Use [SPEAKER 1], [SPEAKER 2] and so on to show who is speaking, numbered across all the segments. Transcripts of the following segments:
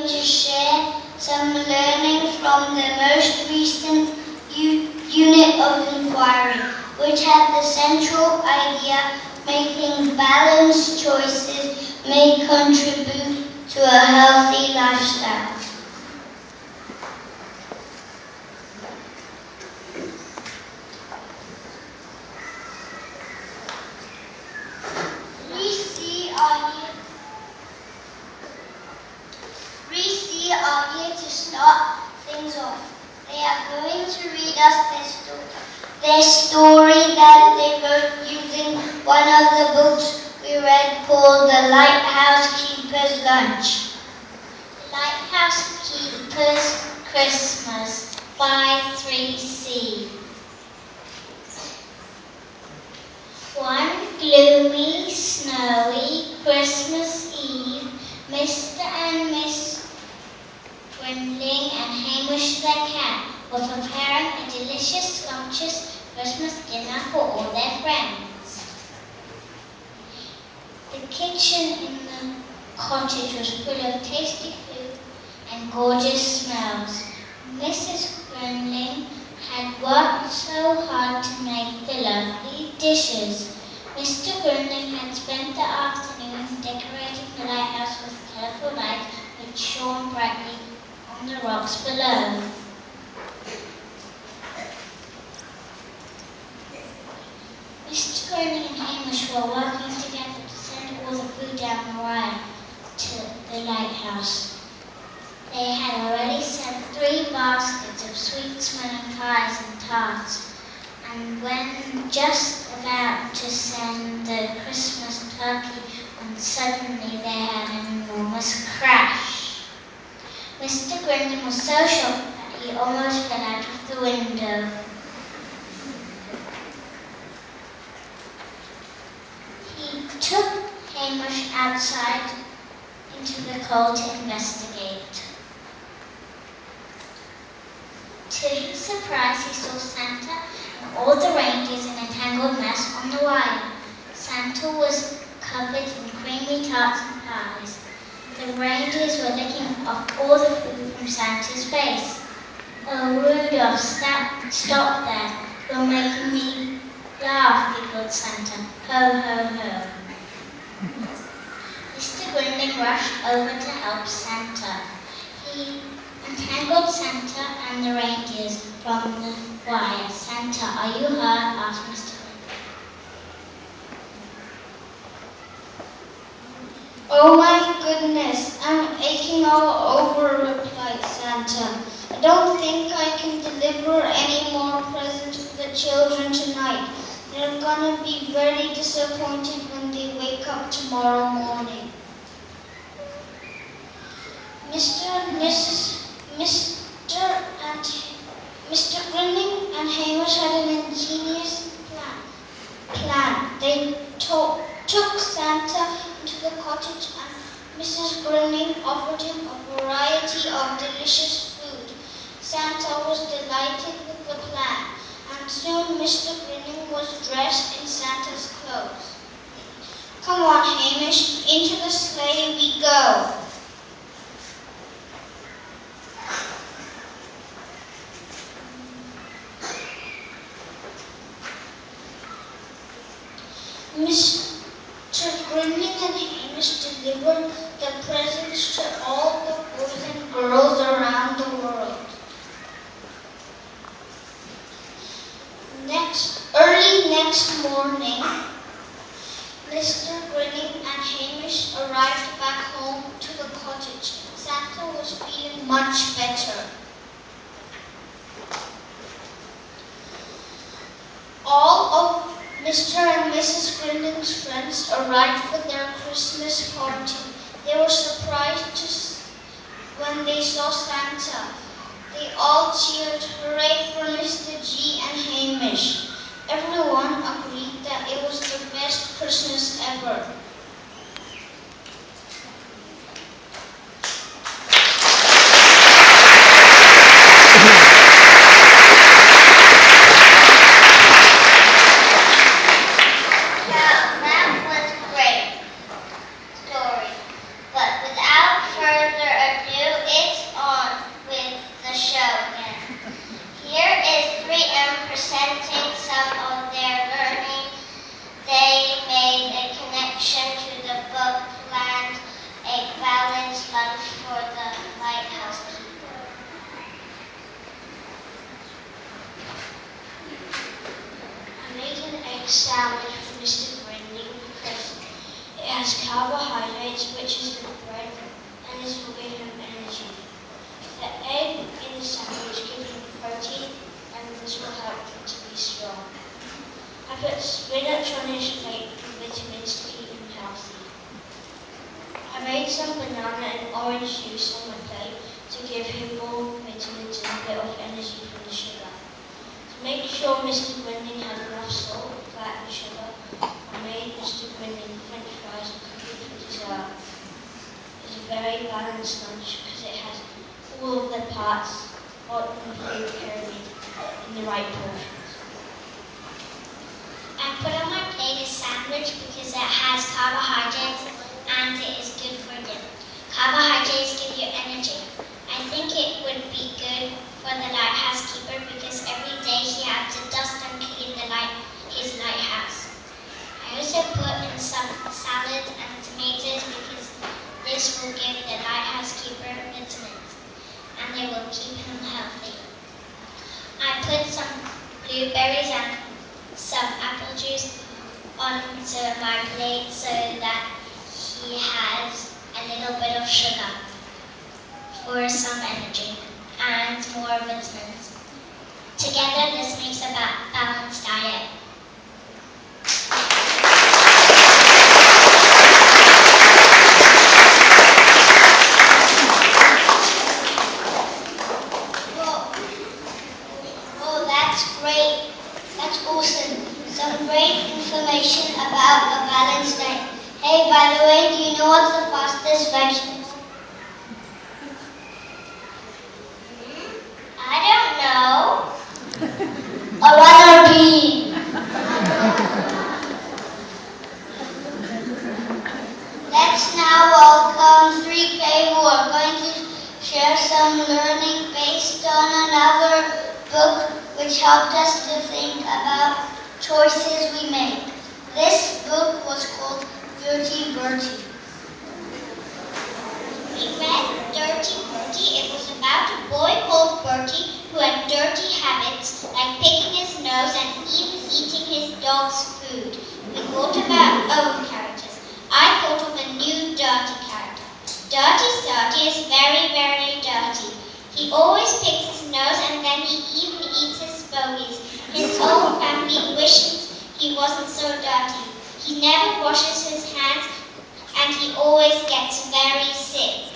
[SPEAKER 1] going to share some learning from the most recent unit of inquiry, which had the central idea making balanced choices may contribute to a healthy lifestyle. Are here to start things off. They are going to read us their story that they wrote using one of the books we read called The Lighthouse Keeper's Lunch. Lighthouse Keeper's Christmas by 3C. One gloomy, snowy Christmas Eve, Mr. and Miss Grinling and Hamish their cat were preparing a delicious, scrumptious Christmas dinner for all their friends. The kitchen in the cottage was full of tasty food and gorgeous smells. Mrs. Grinling had worked so hard to make the lovely dishes. Mr. Grinling had spent the afternoon decorating the lighthouse with colourful lights which shone brightly on the rocks below. Mr. Grinling and Hamish were working together to send all the food down the wire to the lighthouse. They had already sent 3 baskets of sweet-smelling pies and tarts, and when just about to send the Christmas turkey, when suddenly they had an enormous crash. Mr. Grinling was so shocked that he almost fell out of the window. He took Hamish outside into the cold to investigate. To his surprise, he saw Santa and all the reindeers in a tangled mess on the wire. Santa was covered in creamy tarts and pies. The reindeers were licking off all the food from Santa's face. "Oh, Rudolph, stop that. You're making me laugh," giggled Santa. "Ho, ho, ho." Mr. Grinling rushed over to help Santa. He untangled Santa and the reindeers from the wire. "Santa, are you hurt?" asked Mr. Grinling.
[SPEAKER 2] "Oh my goodness, I'm aching all over," replied Santa. "I don't think I can deliver any more presents for the children tonight. They're gonna be very disappointed when they wake up tomorrow morning." Mr. Grinling and Hamish had an ingenious plan. They took Santa into the cottage and Mrs. Grinling offered him a variety of delicious food. Santa was delighted with the plan, and soon Mr. Grinling was dressed in Santa's clothes. "Come on, Hamish, into the sleigh we go." Mr. Grinling and Hamish delivered the presents to all the boys and girls around the world. Early next morning, Mr. Grinling and Hamish arrived back home to the cottage. Santa was feeling much better. All of Mr. and Mrs. Grinling's friends arrived for their Christmas party. They were surprised when they saw Santa. They all cheered, "Hooray for Mr. G and Hamish." Everyone agreed that it was the best Christmas ever. lunch for the lighthouse keeper. I made an egg sandwich for Mr. Grinling because it has carbohydrates, which is the bread, and this will give him energy. The egg in the sandwich gives him protein, and this will help him to be strong. I put spinach on his plate for vitamins to keep him healthy. I made some banana and orange juice on my plate to give him more vitamins and a bit of energy from the sugar. To make sure Mr. Grinling had enough salt, fat and sugar, I made Mr. Grinling French fries and cookies for dessert. It's a very balanced lunch because it has all of the parts of the food pyramid in the right portions. I put on my plate a sandwich because it has carbohydrates and it is good for you. Carbohydrates give you energy. I think it would be good for the lighthouse keeper because every day he has to dust and clean his lighthouse. I also put in some salad and tomatoes because this will give the lighthouse keeper vitamins and they will keep him healthy. I put some blueberries and some apple juice onto my plate so that he has a little bit of sugar for some energy and more vitamins. Together, this makes a balanced diet. Oh, that's great. That's awesome. Some great information about a balanced diet. Hey, by the way, do you know what's the fastest vegetable? I don't know. A runner bee. Let's now welcome 3K who are going to share some learning based on another book which helped us to think about choices we make. This book was called Dirty Bertie. We read Dirty Bertie. It was about a boy called Bertie who had dirty habits like picking his nose and even eating his dog's food. We thought about own characters. I thought of a new dirty character. Dirty Dirty is very, very dirty. He always picks his nose and then he even eats his bogies. His whole family wishes he wasn't so dirty. He never washes his hands and he always gets very sick.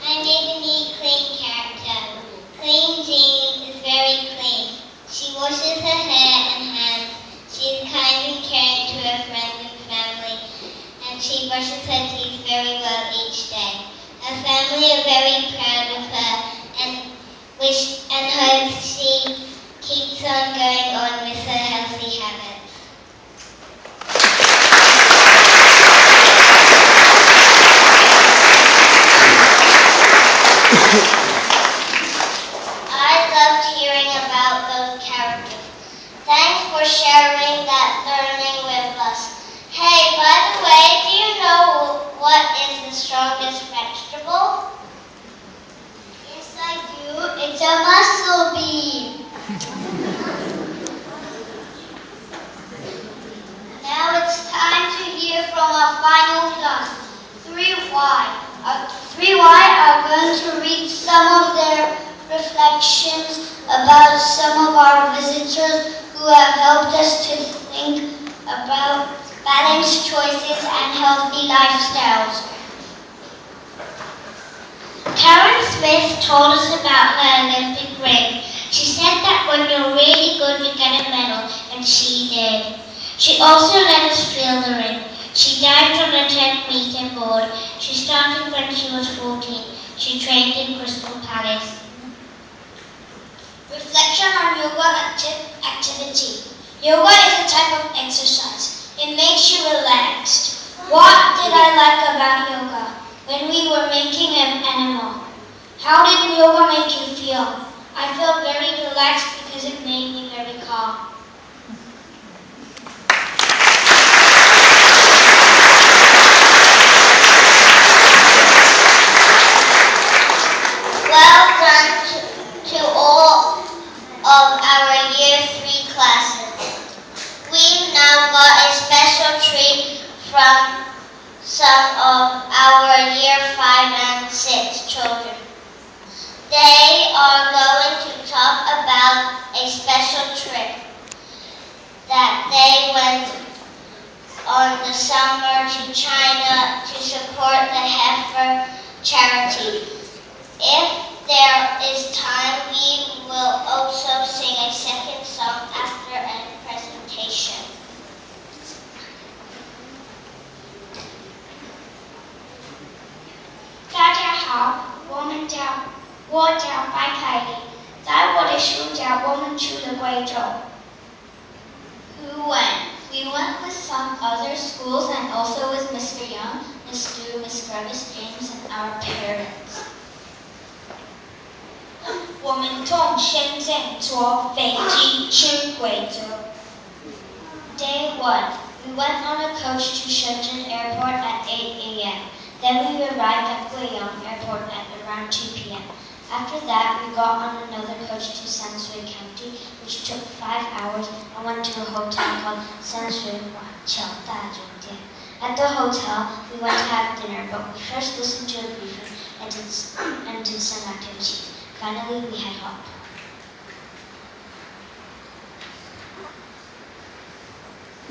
[SPEAKER 2] I made a neat, clean character. Clean Jean is very clean. She washes her hair and hands. She is kind and caring to her friends and family, and she brushes her teeth very well each day. Her family are very proud of her and hope she keeps on going on with her healthy habits. I loved hearing about those characters. Thanks for sharing that learning with us. Hey, by the way, do you know what is the strongest vegetable? Yes, I do. It's a muscle bean. Now it's time to hear from our final class, 3Y. 3Y are going to read some of their reflections about some of our visitors who have helped us to think about balanced choices and healthy lifestyles. Karen Smith told us about her Olympic ring. She said that when you're really good, you get a medal, and she did. She also let us feel the ring. She dived on a 10-meter board. She started when she was 14. She trained in Crystal Palace. Reflection on yoga activity. Yoga is a type of exercise. It makes you relaxed. What did I like about yoga? When we were making an animal. How did yoga make you feel? I felt very relaxed because it made me very calm.
[SPEAKER 1] 6 children. They are going to talk about a special trip that they went on the summer to China to support the heifer charity. If there is time, we will also sing a second song after a presentation.
[SPEAKER 2] 大家好，我叫白凯丽，在我的暑假，我们去了贵州。
[SPEAKER 1] Who went? We went with some other schools and also with Mr. Young, Miss Stu, Miss Grevis, James, and our parents.
[SPEAKER 2] 我们从深圳坐飞机去贵州。
[SPEAKER 1] Day 1. We went on a coach to Shenzhen Airport at 8 a.m. Then we arrived at Guiyang Airport at around 2 p.m. After that, we got on another coach to Sansui County, which took 5 hours, and went to a hotel called Sansui Huaqiao Dajoudian. At the hotel, we went to have dinner, but we first listened to a briefing and did some activities. Finally, we had hot pot.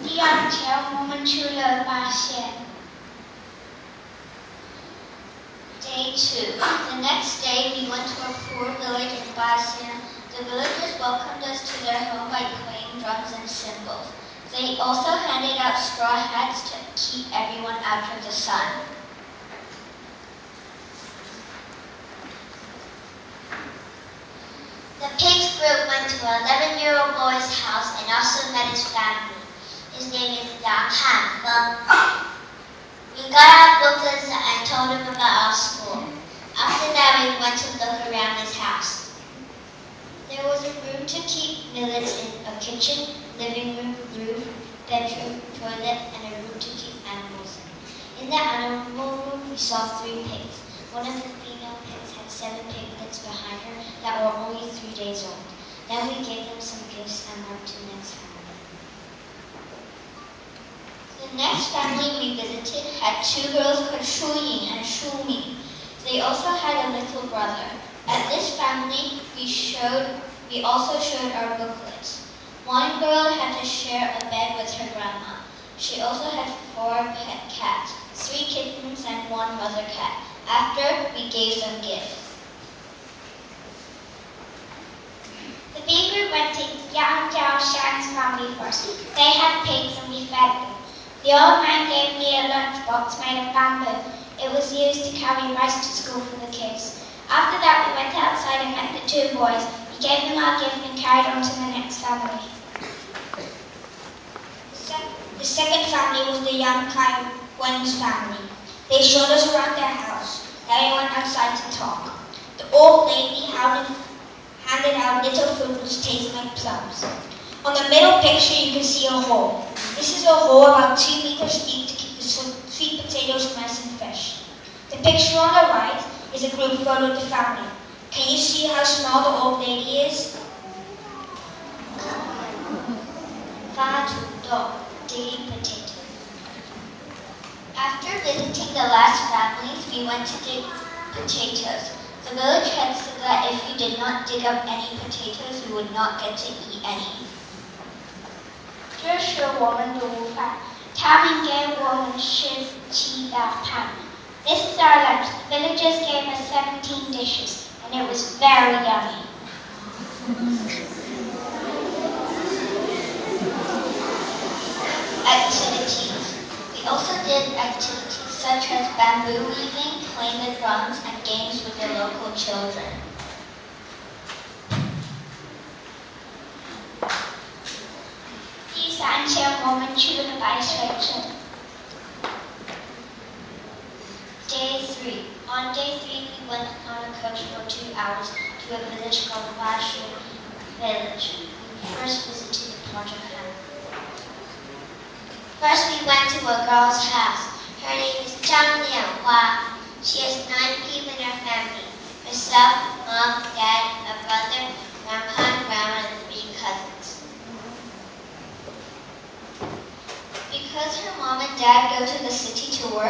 [SPEAKER 2] 第二天，我们去了巴县。
[SPEAKER 1] Day 2. The next day, we went to a poor village in Basian. The villagers welcomed us to their home by playing drums and cymbals. They also handed out straw hats to keep everyone out of the sun. The pigs group went to an 11-year-old boy's house and also met his family. His name is Yang Han. We got our booklets and told him about our school. After that, we went to look around his house. There was a room to keep millets in, a kitchen, living room, roof, bedroom, toilet, and a room to keep animals in. In the animal room, we saw 3 pigs. One of the female pigs had 7 piglets behind her that were only 3 days old. Then we gave them some gifts and went to the next family. The next family we visited had 2 girls called Shu Ying and Shu Ming. They also had a little brother. At this family, we also showed our booklets. One girl had to share a bed with her grandma. She also had 4 pet cats, 3 kittens, and 1 mother cat. After, we gave them gifts.
[SPEAKER 2] The B group went to Yang Jiao Shan's family first. They had pigs and we fed them. The old man gave me a lunchbox made of bamboo. It was used to carry rice to school for the kids. After that, we went outside and met the 2 boys. We gave them our gift and carried on to the next family. The second family was the Yang Kai Wen's family. They showed us around their house. Then we went outside to talk. The old lady handed out little food which tastes like plums. On the middle picture, you can see a hole. This is a hole about 2 meters deep to keep the sweet potatoes nice and fresh. The picture on the right is a group photo of the family. Can you see how small the old lady is?
[SPEAKER 1] Digging potatoes. After visiting the last families, we went to dig potatoes. The village head said that if we did not dig up any potatoes, we would not get to eat any.
[SPEAKER 2] 这是我们的午饭，他们给我们吃鸡蛋饭。This is our lunch. The villagers gave us 17 dishes, and it was very yummy.
[SPEAKER 1] Activities. We also did activities such as bamboo weaving, playing the drums, and games with the local children.
[SPEAKER 2] 第3天，我们去了白水镇。
[SPEAKER 1] Day 3. On day 3, we went on a coach for 2 hours to a village called Huashu Village. We first visited the project family. First, we went to a girl's house. Her name is Zhang Lianhua. She has 9 people in her family. Myself, mom, dad, a brother, grandpa, and grandma, and 3 cousins. Because her mom and dad go to the city to work,